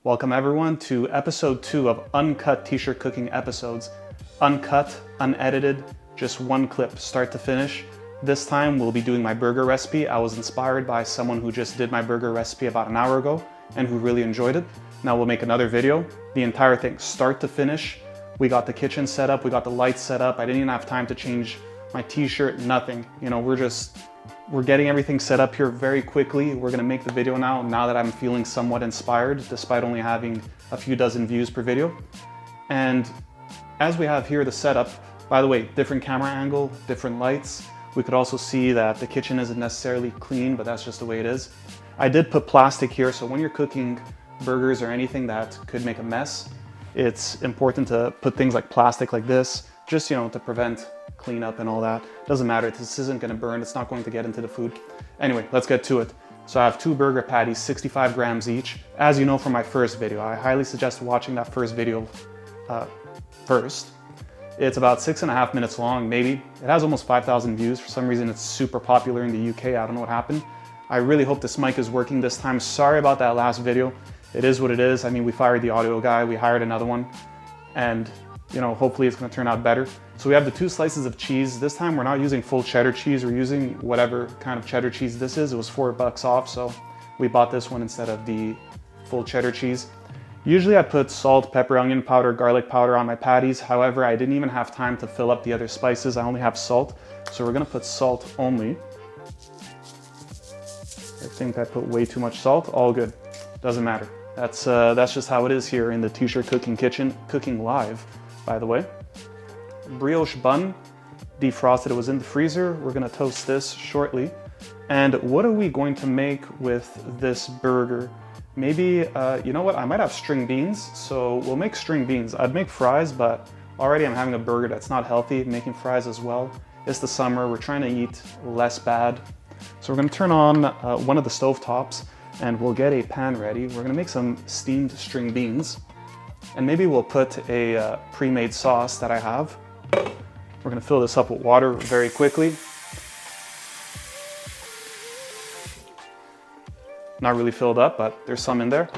Welcome everyone to episode 2 of Uncut T-shirt cooking episodes. Uncut, unedited, just one clip, start to finish. This time we'll be doing my burger recipe. I was inspired by someone who just did my burger recipe about an hour ago and who really enjoyed it. Now we'll make another video, the entire thing, start to finish. We got the kitchen set up, we got the lights set up. I didn't even have time to change my t-shirt, nothing. You know, we're getting everything set up here very quickly. We're gonna make the video now that I'm feeling somewhat inspired, despite only having a few dozen views per video. And as we have here the setup, by the way, different camera angle, different lights. We could also see that the kitchen isn't necessarily clean, but that's just the way it is. I did put plastic here, so when you're cooking burgers or anything that could make a mess, it's important to put things like plastic like this, just, you know, to prevent cleanup and all that. Doesn't matter, this isn't gonna burn, it's not going to get into the food. Anyway, let's get to it. So I have 2 burger patties, 65 grams each. As you know from my first video, I highly suggest watching that first video first. It's about 6.5 minutes long, maybe. It has almost 5,000 views. For some reason, it's super popular in the UK. I don't know what happened. I really hope this mic is working this time. Sorry about that last video. It is what it is. I mean, we fired the audio guy, we hired another one, and you know, hopefully it's gonna turn out better. So we have the 2 slices of cheese. This time we're not using full cheddar cheese. We're using whatever kind of cheddar cheese this is. It was $4 off, so we bought this one instead of the full cheddar cheese. Usually I put salt, pepper, onion powder, garlic powder on my patties. However, I didn't even have time to fill up the other spices. I only have salt, so we're gonna put salt only. I think I put way too much salt. All good, doesn't matter. That's just how it is here in the T-shirt cooking kitchen, cooking live, by the way. Brioche bun, defrosted, it was in the freezer. We're gonna toast this shortly. And what are we going to make with this burger? Maybe, you know what, I might have string beans, so we'll make string beans. I'd make fries, but already I'm having a burger that's not healthy, making fries as well. It's the summer, we're trying to eat less bad. So we're gonna turn on one of the stove tops and we'll get a pan ready. We're gonna make some steamed string beans. And maybe we'll put a pre-made sauce that I have. We're gonna fill this up with water very quickly. Not really filled up, but there's some in there.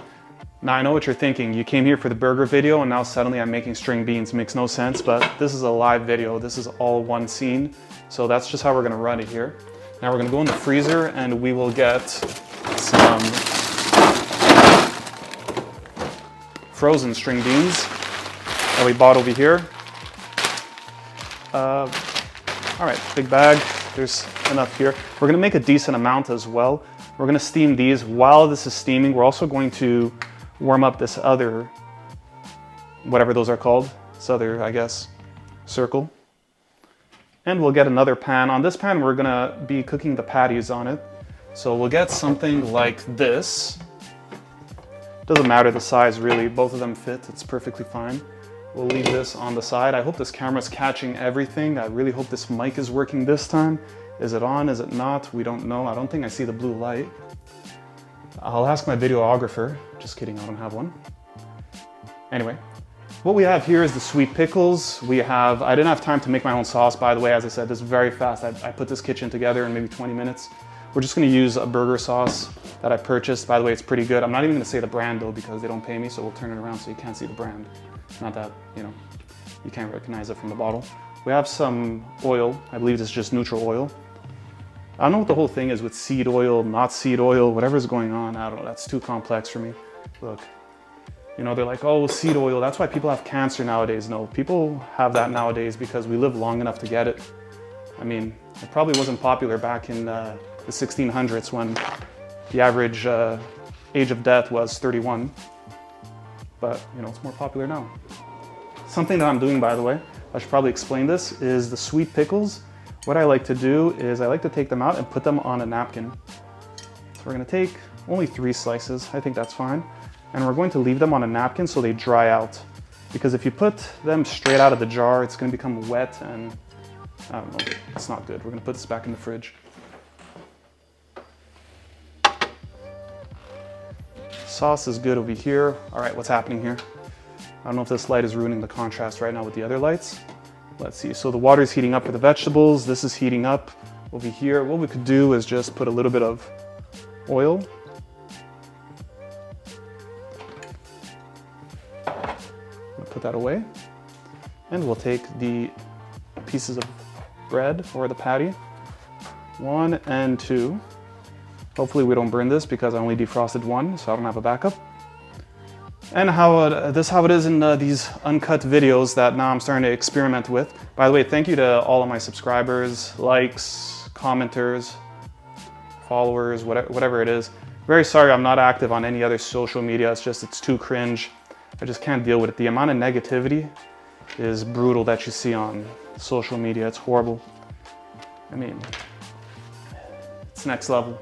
Now I know what you're thinking. You came here for the burger video and now suddenly I'm making string beans. Makes no sense, but this is a live video. This is all one scene. So that's just how we're gonna run it here. Now we're gonna go in the freezer and we will get some frozen string beans that we bought over here. All right, big bag, there's enough here. We're gonna make a decent amount as well. We're gonna steam these. While this is steaming, we're also going to warm up this other, whatever those are called, this other, I guess, circle. And we'll get another pan. On this pan, we're gonna be cooking the patties on it. So we'll get something like this. Doesn't matter the size really, both of them fit, it's perfectly fine. We'll leave this on the side. I hope this camera's catching everything. I really hope this mic is working this time. Is it on, is it not? We don't know. I don't think I see the blue light. I'll ask my videographer. Just kidding, I don't have one. Anyway, what we have here is the sweet pickles. I didn't have time to make my own sauce, by the way. As I said, this is very fast. I put this kitchen together in maybe 20 minutes. We're just gonna use a burger sauce that I purchased. By the way, it's pretty good. I'm not even gonna say the brand though because they don't pay me, so we'll turn it around so you can't see the brand. Not that, you know, you can't recognize it from the bottle. We have some oil. I believe this is just neutral oil. I don't know what the whole thing is with seed oil, not seed oil, whatever's going on. I don't know, that's too complex for me. Look, you know, they're like, oh, seed oil, that's why people have cancer nowadays. No, people have that nowadays because we live long enough to get it. I mean, it probably wasn't popular back in the 1600s when the average age of death was 31. But, you know, it's more popular now. Something that I'm doing, by the way, I should probably explain this, is the sweet pickles. What I like to do is I like to take them out and put them on a napkin. So we're gonna take only 3 slices, I think that's fine. And we're going to leave them on a napkin so they dry out. Because if you put them straight out of the jar, it's gonna become wet and I don't know, it's not good. We're gonna put this back in the fridge. Sauce is good over here. All right, what's happening here? I don't know if this light is ruining the contrast right now with the other lights. Let's see, so the water is heating up for the vegetables. This is heating up over here. What we could do is just put a little bit of oil put that away. And we'll take the pieces of bread or the patty, 1 and 2. Hopefully we don't burn this because I only defrosted 1, so I don't have a backup. And this is how it is in these uncut videos that now I'm starting to experiment with. By the way, thank you to all of my subscribers, likes, commenters, followers, whatever it is. Very sorry I'm not active on any other social media. It's too cringe. I just can't deal with it. The amount of negativity is brutal that you see on social media. It's horrible. I mean, it's next level.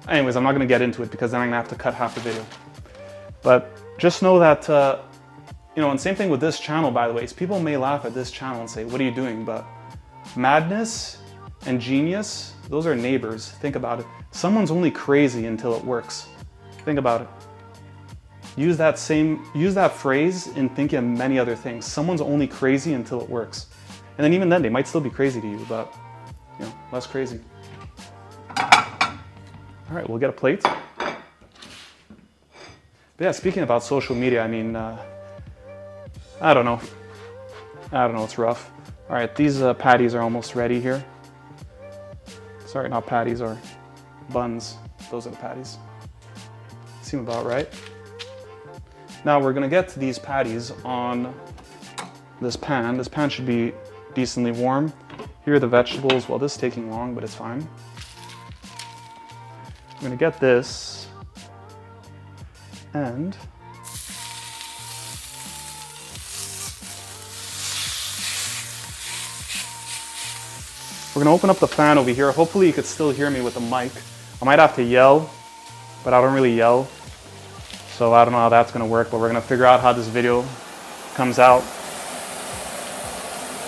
Anyways, I'm not gonna get into it because then I'm gonna have to cut half the video. But just know that, you know, and same thing with this channel, by the way, is people may laugh at this channel and say, what are you doing? But madness and genius, those are neighbors. Think about it. Someone's only crazy until it works. Think about it. Use that phrase in thinking of many other things. Someone's only crazy until it works. And then even then, they might still be crazy to you, but, you know, less crazy. All right, we'll get a plate. But yeah, speaking about social media, I mean, I don't know, it's rough. All right, these patties are almost ready here. Sorry, not patties, or buns. Those are the patties. Seem about right. Now we're gonna get these patties on this pan. This pan should be decently warm. Here are the vegetables. Well, this is taking long, but it's fine. I'm gonna get this, and we're gonna open up the fan over here. Hopefully you could still hear me with the mic. I might have to yell, but I don't really yell. So I don't know how that's gonna work, but we're gonna figure out how this video comes out.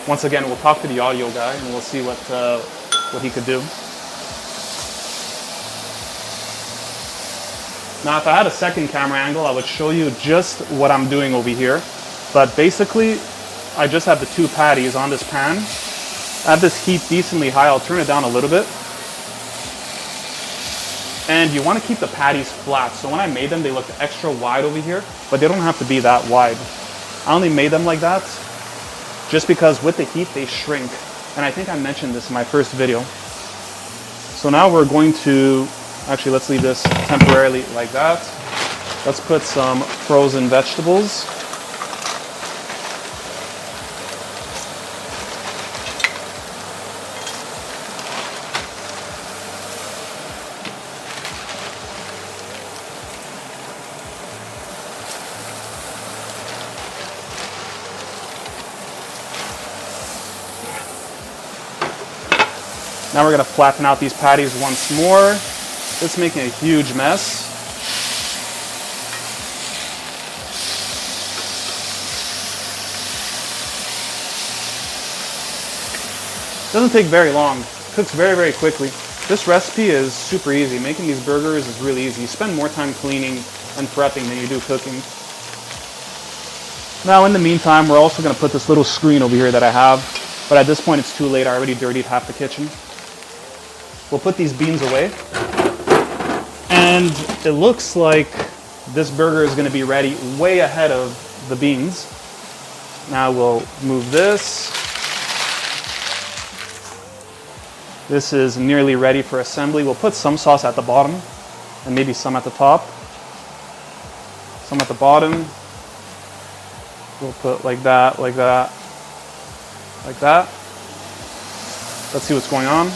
Once again, we'll talk to the audio guy and we'll see what he could do. Now, if I had a second camera angle, I would show you just what I'm doing over here. But basically, I just have the 2 patties on this pan. I have this heat decently high. I'll turn it down a little bit. And you want to keep the patties flat. So when I made them, they looked extra wide over here, but they don't have to be that wide. I only made them like that just because with the heat, they shrink. And I think I mentioned this in my first video. So now we're going to, actually, let's leave this temporarily like that. Let's put some frozen vegetables. Now we're gonna flatten out these patties once more. It's making a huge mess. Doesn't take very long. Cooks very, very quickly. This recipe is super easy. Making these burgers is really easy. You spend more time cleaning and prepping than you do cooking. Now in the meantime, we're also gonna put this little screen over here that I have, but at this point it's too late. I already dirtied half the kitchen. We'll put these beans away. And it looks like this burger is gonna be ready way ahead of the beans. Now we'll move this. This is nearly ready for assembly. We'll put some sauce at the bottom and maybe some at the top. Some at the bottom. We'll put like that, like that, like that. Let's see what's going on.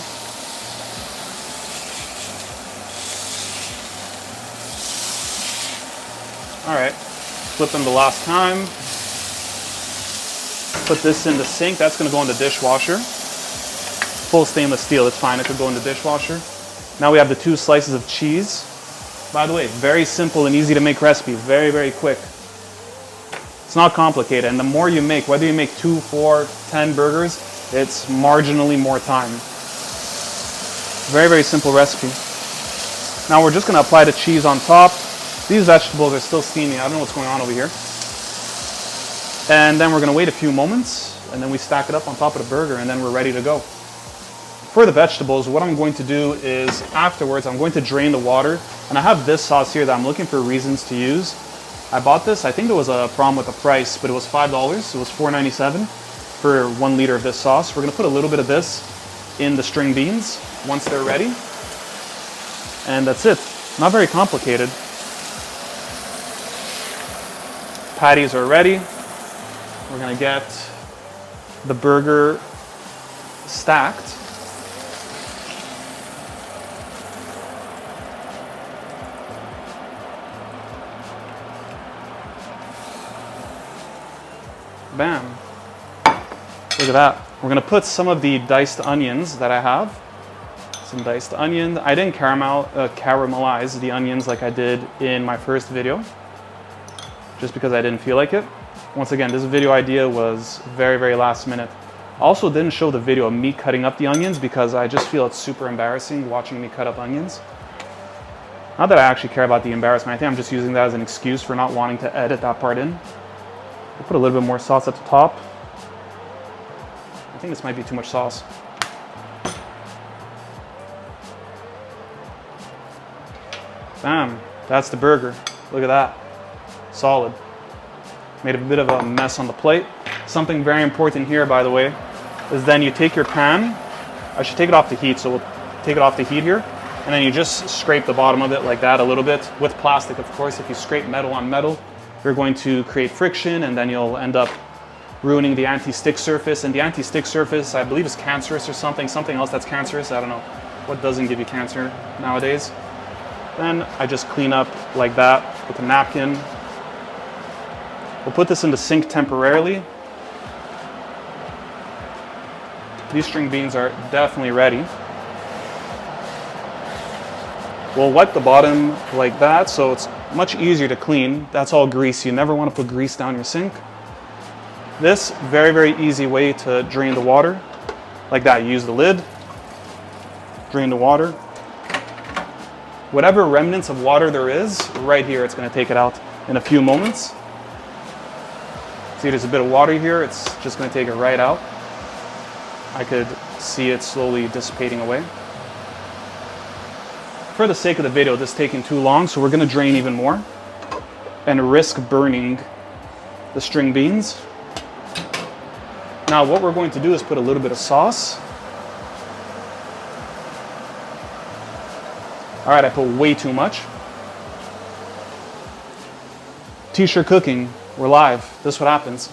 All right, flip them the last time. Put this in the sink. That's gonna go in the dishwasher. Full stainless steel, it's fine. It could go in the dishwasher. Now we have the 2 slices of cheese. By the way, very simple and easy to make recipe. Very, very quick. It's not complicated. And the more you make, whether you make 2, 4, 10 burgers, it's marginally more time. Very, very simple recipe. Now we're just gonna apply the cheese on top. These vegetables are still steamy. I don't know what's going on over here. And then we're gonna wait a few moments and then we stack it up on top of the burger and then we're ready to go. For the vegetables, what I'm going to do is afterwards, I'm going to drain the water. And I have this sauce here that I'm looking for reasons to use. I bought this, I think there was a problem with the price, but it was $5. It was $4.97 for 1 liter of this sauce. We're gonna put a little bit of this in the string beans once they're ready. And that's it. Not very complicated. Patties are ready. We're gonna get the burger stacked. Bam. Look at that. We're gonna put some of the diced onions that I have. Some diced onion. I didn't caramelize the onions like I did in my first video, just because I didn't feel like it. Once again, this video idea was very, very last minute. I also didn't show the video of me cutting up the onions because I just feel it's super embarrassing watching me cut up onions. Not that I actually care about the embarrassment. I think I'm just using that as an excuse for not wanting to edit that part in. We'll put a little bit more sauce at the top. I think this might be too much sauce. Bam, that's the burger. Look at that, solid. Made a bit of a mess on the plate. Something very important here, by the way, is then you take your pan. I should take it off the heat, so we'll take it off the heat here. And then you just scrape the bottom of it like that a little bit, with plastic, of course. If you scrape metal on metal, you're going to create friction, and then you'll end up ruining the anti-stick surface. And the anti-stick surface, I believe, is cancerous or something else that's cancerous. I don't know what doesn't give you cancer nowadays. Then I just clean up like that with a napkin. We'll put this in the sink temporarily. These string beans are definitely ready. We'll wipe the bottom like that so it's much easier to clean. That's all grease. You never want to put grease down your sink. This, very, very easy way to drain the water. Like that, you use the lid, drain the water. Whatever remnants of water there is, right here, it's going to take it out in a few moments. See, there's a bit of water here. It's just going to take it right out. I could see it slowly dissipating away. For the sake of the video, this is taking too long, so we're going to drain even more and risk burning the string beans. Now, what we're going to do is put a little bit of sauce. All right, I put way too much. Tshirtcooking, we're live. This is what happens.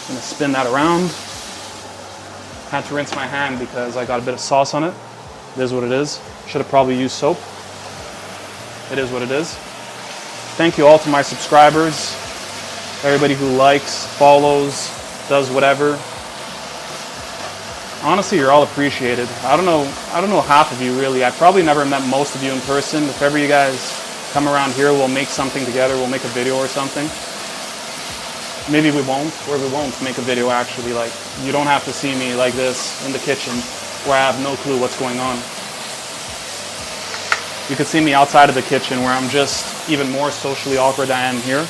I'm gonna spin that around. Had to rinse my hand because I got a bit of sauce on it. It is what it is. Should have probably used soap. It is what it is. Thank you all to my subscribers, everybody who likes, follows, does whatever. Honestly, you're all appreciated. I don't know half of you really. I probably never met most of you in person. If ever you guys come around here, we'll make something together. We'll make a video or something. Maybe we won't, or we won't make a video actually. Like, you don't have to see me like this in the kitchen where I have no clue what's going on. You could see me outside of the kitchen where I'm just even more socially awkward than I am here.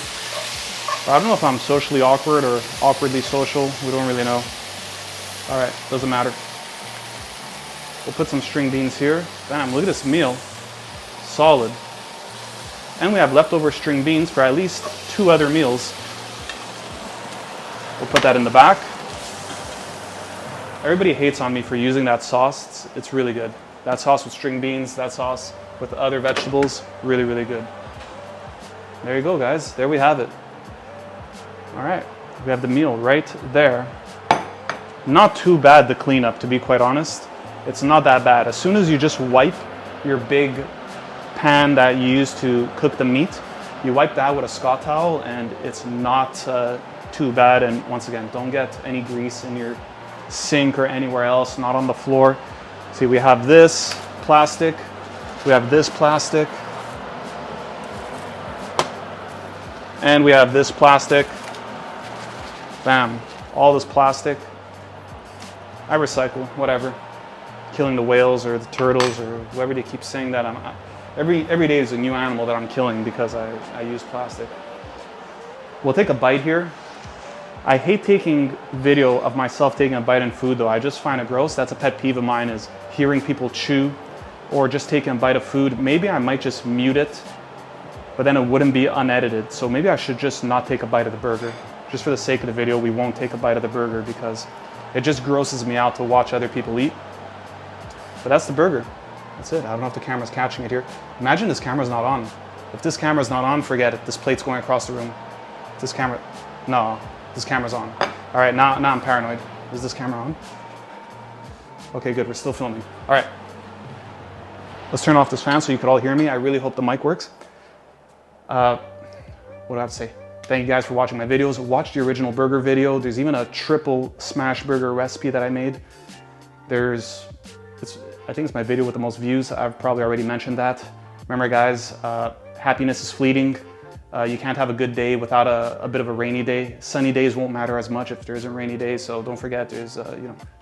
But I don't know if I'm socially awkward or awkwardly social. We don't really know. All right, doesn't matter. We'll put some string beans here. Bam, look at this meal. Solid. And we have leftover string beans for at least 2 other meals. We'll put that in the back. Everybody hates on me for using that sauce. It's really good. That sauce with string beans, that sauce with other vegetables, really, really good. There you go, guys. There we have it. All right, we have the meal right there. Not too bad, the cleanup, to be quite honest. It's not that bad. As soon as you just wipe your big pan that you use to cook the meat, you wipe that with a Scott towel and it's not too bad. And once again, don't get any grease in your sink or anywhere else, not on the floor. See, we have this plastic, we have this plastic, and we have this plastic. Bam, all this plastic. I recycle, whatever. Killing the whales or the turtles or whoever they keep saying that. Every day is a new animal that I'm killing because I use plastic. We'll take a bite here. I hate taking video of myself taking a bite in food though. I just find it gross. That's a pet peeve of mine, is hearing people chew or just taking a bite of food. Maybe I might just mute it, but then it wouldn't be unedited. So maybe I should just not take a bite of the burger. Just for the sake of the video, we won't take a bite of the burger because it just grosses me out to watch other people eat. But that's the burger. That's it. I don't know if the camera's catching it here. Imagine this camera's not on. If this camera's not on, forget it. This plate's going across the room. This camera, no, this camera's on. All right, now I'm paranoid. Is this camera on? Okay, good, we're still filming. All right, let's turn off this fan so you could all hear me. I really hope the mic works. What do I have to say? Thank you guys for watching my videos. Watch the original burger video. There's even a triple smash burger recipe that I made. I think it's my video with the most views. I've probably already mentioned that. Remember guys, happiness is fleeting. You can't have a good day without a bit of a rainy day. Sunny days won't matter as much if there isn't rainy days, so don't forget there's,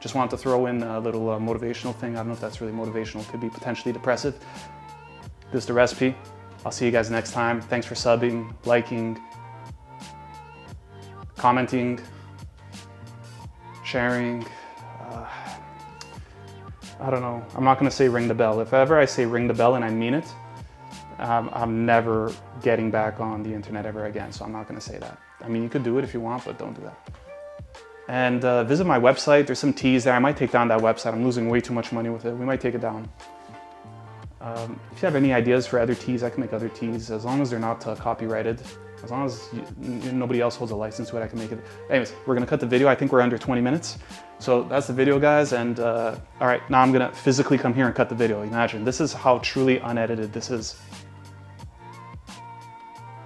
just wanted to throw in a little motivational thing. I don't know if that's really motivational, it could be potentially depressive. This is the recipe. I'll see you guys next time. Thanks for subbing, liking, commenting, sharing. I don't know, I'm not gonna say ring the bell. If ever I say ring the bell and I mean it, I'm never getting back on the internet ever again, so I'm not gonna say that. I mean, you could do it if you want, but don't do that. And visit my website, there's some teas there. I might take down that website, I'm losing way too much money with it. We might take it down. If you have any ideas for other teas, I can make other teas, as long as they're not copyrighted. As long as nobody else holds a license to it, I can make it. Anyways, we're gonna cut the video. I think we're under 20 minutes. So that's the video, guys. And all right, now I'm gonna physically come here and cut the video. Imagine, this is how truly unedited this is.